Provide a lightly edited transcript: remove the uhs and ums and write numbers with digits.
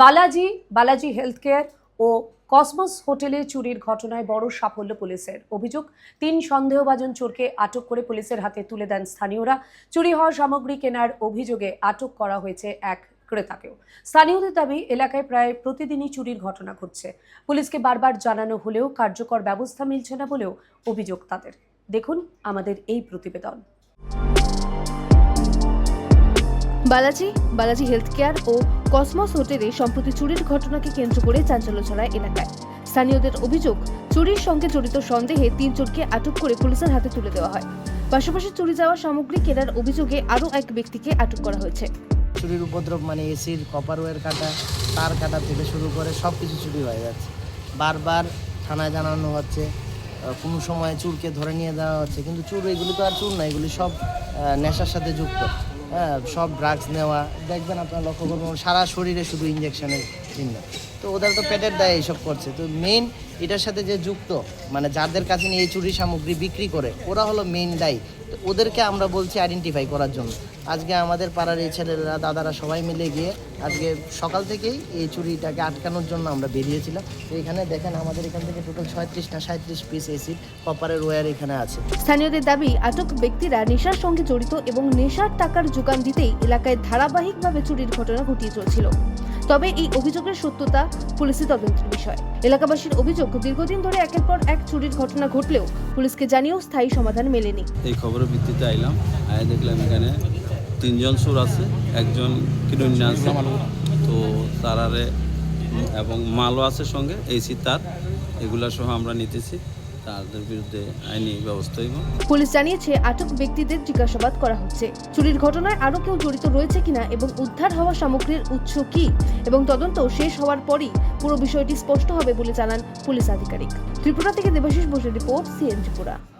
Balaji health care ও cosmos হোটেলে চুরির ঘটনায় বড় সাফল্য পুলিশের। অভিযোগ, ৩ সন্দেহভাজন চোরকে আটক করে পুলিশের হাতে তুলে দেন স্থানীয়রা। চুরি হওয়া সামগ্রী কেনার অভিযোগে আটক করা হয়েছে এক ক্রেতাকেও। স্থানীয়দের দাবি, এলাকায় প্রায় প্রতিদিনই চুরির ঘটনা ঘটছে। পুলিশকে বারবার জানানো হলেও কার্যকর ব্যবস্থা মিলছে না বলেও অভিযোগ তাদের। দেখুন আমাদের এই প্রতিবেদন। বালাজি হেলথ কেয়ার ও কসমস হোটেলে সম্প্রতি চুরির ঘটনাকে কেন্দ্র করে চাঞ্চল্য ছড়ায় এলাকায়। স্থানীয়দের অভিযোগ, চুরির সঙ্গে জড়িত সন্দেহে ৩ চোরকে আটক করে পুলিশের হাতে তুলে দেওয়া হয়। পাশাপাশি চুরি যাওয়া সামগ্রী কেনার অভিযোগে আরও এক ব্যক্তিকে আটক করা হয়েছে। চুরির উপদ্রব মানে এসির কপার ওয়্যার কাটা, তার কাটা থেকে শুরু করে সব কিছু চুরি হয়ে যাচ্ছে। বারবার থানায় জানানো হচ্ছে, কোনো সময় চুরকে ধরে নিয়ে যাওয়া হচ্ছে, কিন্তু চুর এগুলি তো আর চুর না, এগুলি সব নেশার সাথে যুক্ত। হ্যাঁ, সব ড্রাগস নেওয়া, দেখবেন আপনার লক্ষ্য করবেন সারা শরীরে শুধু ইঞ্জেকশনের চিহ্ন। তো ওদের তো পেটের দায়ে এইসব করছে। তো মেইন এটার সাথে যে যুক্ত, মানে যাদের কাছে নিয়ে এই চুরি সামগ্রী বিক্রি করে, ওরা হলো মেইন দায়ী। তো ওদেরকে আমরা বলছি আইডেন্টিফাই করার জন্য। আজকে আমাদের পাড়ার এই ছেলেরা, দাদারা সবাই মিলে গিয়ে আজকে সকাল থেকেই এই চুরিটাকে আটকানোর জন্য আমরা বেরিয়েছিলাম। তো এখানে দেখেন আমাদের এখান থেকে টোটাল 36 না 37 পিস এসিড কপারের ওয়্যার এখানে আছে। স্থানীয়দের দাবি, আটক ব্যক্তিরা নেশার সঙ্গে জড়িত এবং নেশার টাকার যোগান দিতেই এলাকায় ধারাবাহিকভাবে চুরির ঘটনা ঘটিয়ে চলছিল। তবে এই অভিযোগের সত্যতা পুলিশি তদন্তের বিষয়। এলাকাবাসীর অভিযোগ, দীর্ঘদিন ধরে একের পর এক চুরির ঘটনা ঘটলেও পুলিশকে জানিয়েও স্থায়ী সমাধান মেলেনি। এই খবরের ভিত্তিতে আইলাম, দেখলাম এখানে 3 জন চোর আছে, একজন কিরণ্য আছে, তো তারারে এবং মালও আছে সঙ্গে, এসি তার, এগুলা সহ আমরা নিতেছি। তাদের বিরুদ্ধে আইনি ব্যবস্থা হইব। পুলিশ জানিয়েছে, আটক ব্যক্তিদের জিজ্ঞাসাবাদ করা হচ্ছে। চুরির ঘটনায় আরও কেউ জড়িত রয়েছে কিনা এবং উদ্ধার হওয়া সামগ্রীর উৎস কি এবং তদন্ত শেষ হওয়ার পরই পুরো বিষয়টি স্পষ্ট হবে বলে জানান পুলিশ আধিকারিক। ত্রিপুরা থেকে দেবাশিস বোসের রিপোর্ট, সিএন ত্রিপুরা।